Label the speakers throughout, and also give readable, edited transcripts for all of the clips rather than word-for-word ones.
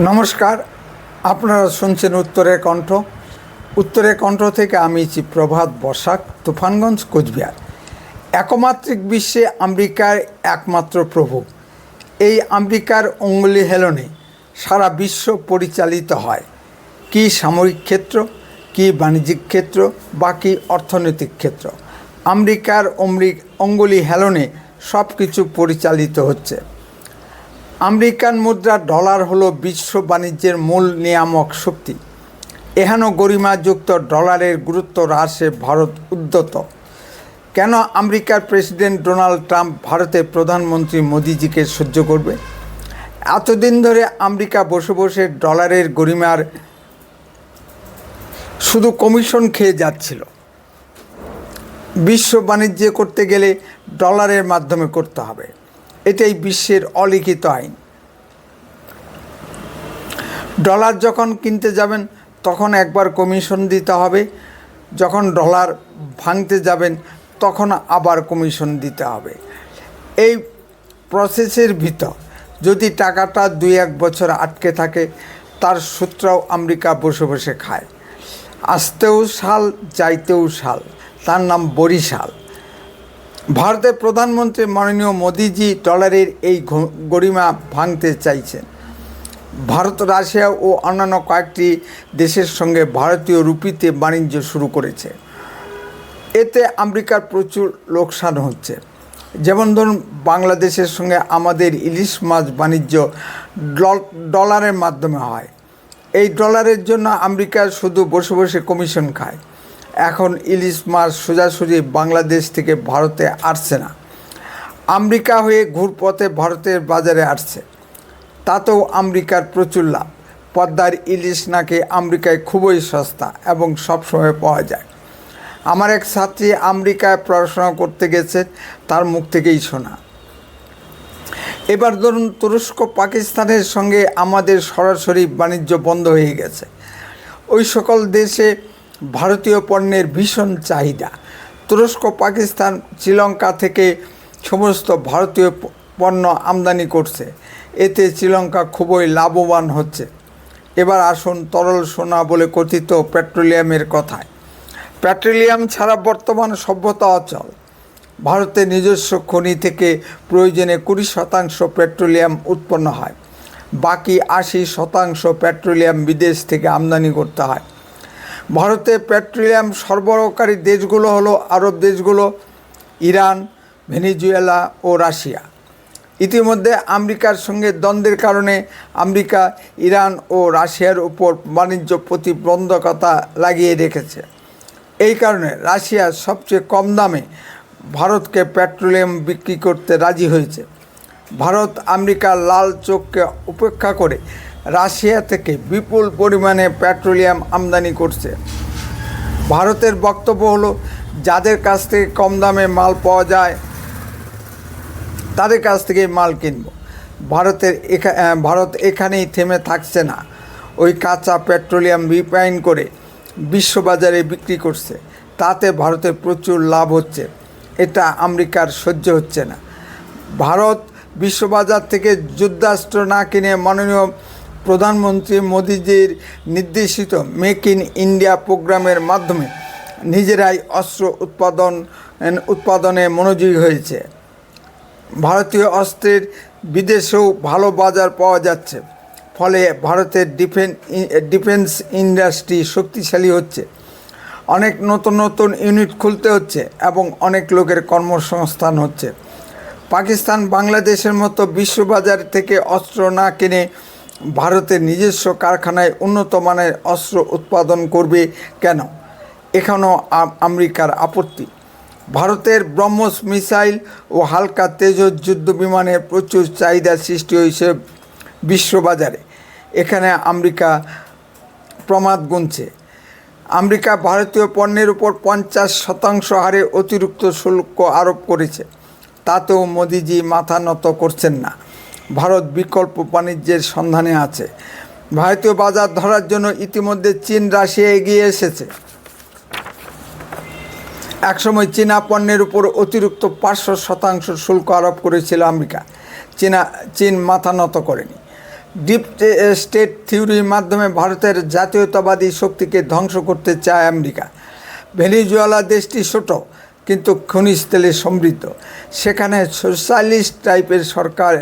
Speaker 1: নমস্কার, আপনারা শুনছেন উত্তরের কণ্ঠ। উত্তরের কণ্ঠ থেকে আমি প্রভাত বসাক, তুফানগঞ্জ, কোচবিহার। একমাত্রিক বিশ্বে আমেরিকার একমাত্র প্রভু। এই আমেরিকার অঙ্গুলি হেলনে সারা বিশ্ব পরিচালিত হয়। কি সামরিক ক্ষেত্র, কি বাণিজ্যিক ক্ষেত্র, বা কি অর্থনৈতিক ক্ষেত্র, আমেরিকার অঙ্গুলি হেলনে সব কিছু পরিচালিত হচ্ছে। আমেরিকান মুদ্রা ডলার হলো বিশ্ব বাণিজ্যের মূল নিয়ামক শক্তি। এহেন গরিমাযুক্ত ডলারের গুরুত্ব হ্রাসে ভারত উদ্যত। কেন আমেরিকার প্রেসিডেন্ট ডোনাল্ড ট্রাম্প ভারতের প্রধানমন্ত্রী মোদিজিকে সহ্য করবে? এতদিন ধরে আমেরিকা বসে বসে ডলারের গরিমার শুধু কমিশন খেয়ে যাচ্ছিল। বিশ্ব বাণিজ্য করতে গেলে ডলারের মাধ্যমে করতে হবে, এটাই বিশ্বের অলিখিত আইন। ডলার যখন কিনতে যাবেন তখন একবার কমিশন দিতে হবে, যখন ডলার ভাঙতে যাবেন তখন আবার কমিশন দিতে হবে। এই প্রসেসের ভিতর যদি টাকাটা 2-1 বছর আটকে থাকে, তার সূত্রও আমেরিকা বসে বসে খায়। আসতেও সাল, যাইতেও সাল, তার নাম বরিশাল। ভারতের প্রধানমন্ত্রী মাননীয় মোদিজি ডলারের এই গরিমা ভাঙতে চাইছেন। ভারত, রাশিয়া ও অন্যান্য কয়েকটি দেশের সঙ্গে ভারতীয় রুপিতে বাণিজ্য শুরু করেছে। এতে আমেরিকার প্রচুর লোকসান হচ্ছে। যেমন ধরুন, বাংলাদেশের সঙ্গে আমাদের ইলিশ মাছ বাণিজ্য ডলারের মাধ্যমে হয়। এই ডলারের জন্য আমেরিকা শুধু বসে বসে কমিশন খায়। এখন ইলিশ মাছ সোজাসুজি বাংলাদেশ থেকে ভারতে আসছে না, আমেরিকা হয়ে ঘুরপথে ভারতের বাজারে আসছে। তাতেও আমেরিকার প্রচুর লাভ। পদ্মার ইলিশ নাকি আমেরিকায় খুবই সস্তা এবং সবসময় পাওয়া যায়। আমার এক ছাত্রী আমেরিকায় পড়াশোনা করতে গেছে, তার মুখ থেকেই শোনা। এবার ধরুন, তুরস্ক পাকিস্তানের সঙ্গে আমাদের সরাসরি বাণিজ্য বন্ধ হয়ে গেছে। ওই সকল দেশে ভারতীয় পণ্যের ভীষণ চাহিদা। তুরস্ক, পাকিস্তান, শ্রীলঙ্কা থেকে সমস্ত ভারতীয় পণ্য আমদানি করছে। এতে শ্রীলঙ্কা খুবই লাভবান হচ্ছে। এবার আসুন তরল সোনা বলে কথিত পেট্রোলিয়ামের কথায়। পেট্রোলিয়াম ছাড়া বর্তমান সভ্যতা অচল। ভারতের নিজস্ব খনি থেকে প্রয়োজনে 20% পেট্রোলিয়াম উৎপন্ন হয়। বাকি 80% পেট্রোলিয়াম বিদেশ থেকে আমদানি করতে হয়। ভারতে পেট্রোলিয়াম সরবরাহকারী দেশগুলো হলো আরব দেশগুলো, ইরান, ভেনেজুয়েলা ও রাশিয়া। ইতিমধ্যে আমেরিকার সঙ্গে দ্বন্দ্বের কারণে আমেরিকা ইরান ও রাশিয়ার উপর বাণিজ্য প্রতিবন্ধকতা লাগিয়ে রেখেছে। এই কারণে রাশিয়া সবচেয়ে কম দামে ভারতকে পেট্রোলিয়াম বিক্রি করতে রাজি হয়েছে। ভারত আমেরিকার লাল চোখকে উপেক্ষা করে রাশিয়া থেকে বিপুল পরিমাণে পেট্রোলিয়াম আমদানি করছে। ভারতের বক্তব্য হলো, যাদের কাছ থেকে কম দামে মাল পাওয়া যায় তাদের কাছ থেকে মাল কিনব। ভারত এখানেই থেমে থাকছে না। ওই কাঁচা পেট্রোলিয়াম রিফাইন করে বিশ্ববাজারে বিক্রি করছে। তাতে ভারতের প্রচুর লাভ হচ্ছে। এটা আমেরিকার সহ্য হচ্ছে না। ভারত বিশ্ববাজার থেকে যুদ্ধাস্ত্র না কিনে মাননীয় প্রধানমন্ত্রী মোদিজির নির্দেশিত মেক ইন ইন্ডিয়া প্রোগ্রামের মাধ্যমে নিজেরাই অস্ত্র উৎপাদনে মনোযোগী হয়েছে। ভারতীয় অস্ত্রের বিদেশেও ভালো বাজার পাওয়া যাচ্ছে। ফলে ভারতের ডিফেন্স ইন্ডাস্ট্রি শক্তিশালী হচ্ছে। অনেক নতুন নতুন ইউনিট খুলতে হচ্ছে এবং অনেক লোকের কর্মসংস্থান হচ্ছে। পাকিস্তান, বাংলাদেশের মতো বিশ্ববাজার থেকে অস্ত্র না কিনে ভারতের নিজস্ব কারখানায় উন্নত মানের অস্ত্র উৎপাদন করবে কেন? এখানেও আমেরিকার আপত্তি। ভারতের ব্রহ্মস মিসাইল ও হালকা তেজস যুদ্ধ বিমানের প্রচুর চাহিদা সৃষ্টি হয়েছে বিশ্ববাজারে। এখানে আমেরিকা প্রমাদ গুনছে। আমেরিকা ভারতীয় পণ্যের উপর 50% হারে অতিরিক্ত শুল্ক আরোপ করেছে। তাতেও মোদিজি মাথা নত করছেন না। ভারত বিকল্প বাণিজ্যের সন্ধানে আছে। ভারতীয় বাজার ধরার জন্য ইতিমধ্যে চীন, রাশিয়া এগিয়ে এসেছে। একসময় চীনা পণ্যের উপর অতিরিক্ত 500% শুল্ক আরোপ করেছিল আমেরিকা। চীন মাথা নত করেনি। ডিপ স্টেট থিওরির মাধ্যমে ভারতের জাতীয়তাবাদী শক্তিকে ধ্বংস করতে চায় আমেরিকা। ভেনেজুয়েলা দেশটি ছোট কিন্তু খনিজ তেলে সমৃদ্ধ, সেখানে সোশ্যালিস্ট টাইপের সরকার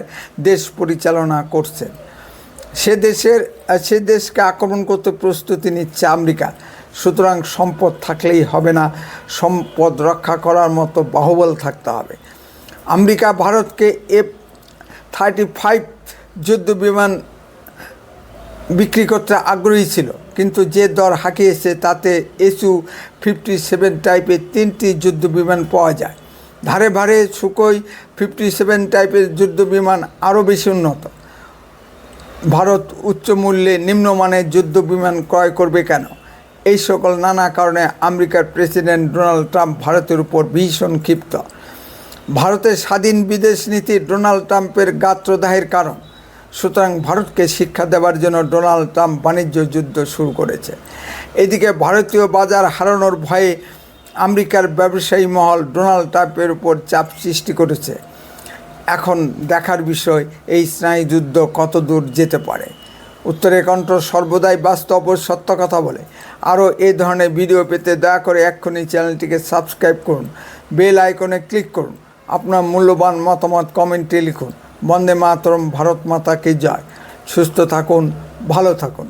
Speaker 1: দেশ পরিচালনা করছে। সে দেশকে আক্রমণ করতে প্রস্তুতি নিচ্ছে আমেরিকা। সুতরাং সম্পদ থাকলেই হবে না, সম্পদ রক্ষা করার মতো বাহুবল থাকতে হবে। আমেরিকা ভারতকে F-35 যুদ্ধ বিমান বিক্রি করতে আগ্রহী ছিল, কিন্তু যে দর হাঁকিয়েছে তাতে Su-57 টাইপের 3টি যুদ্ধ বিমান পাওয়া যায়। ধারে ভারে সুখোই 57 টাইপের যুদ্ধ বিমান আরও বেশি উন্নত। ভারত উচ্চ মূল্যে নিম্নমানের যুদ্ধ বিমান ক্রয় করবে কেন? এই সকল নানা কারণে আমেরিকার প্রেসিডেন্ট ডোনাল্ড ট্রাম্প ভারতের উপর ভীষণ ক্ষিপ্ত। ভারতের স্বাধীন বিদেশ নীতি ডোনাল্ড ট্রাম্পের গাত্রদাহের কারণ। সুতরাং ভারতকে শিক্ষা দেওয়ার জন্য ডোনাল্ড ট্রাম্প বাণিজ্য যুদ্ধ শুরু করেছে। এদিকে ভারতীয় বাজার হারানোর ভয়ে আমেরিকার ব্যবসায়ী মহল ডোনাল্ড ট্রাম্পের উপর চাপ সৃষ্টি করেছে। এখন দেখার বিষয় এই স্নায়ুযুদ্ধ কত দূর যেতে পারে। উত্তরের কণ্ঠ সর্বদাই বাস্তব ও সত্য কথা বলে। আরও এই ধরনের ভিডিও পেতে দয়া করে এক্ষুনি চ্যানেলটিকে সাবস্ক্রাইব করুন, বেল আইকনে ক্লিক করুন, আপনার মূল্যবান মতামত কমেন্টে লিখুন। বন্দে মাতরম, ভারত মাতা কি জয়। সুস্থ থাকুন, ভালো থাকুন।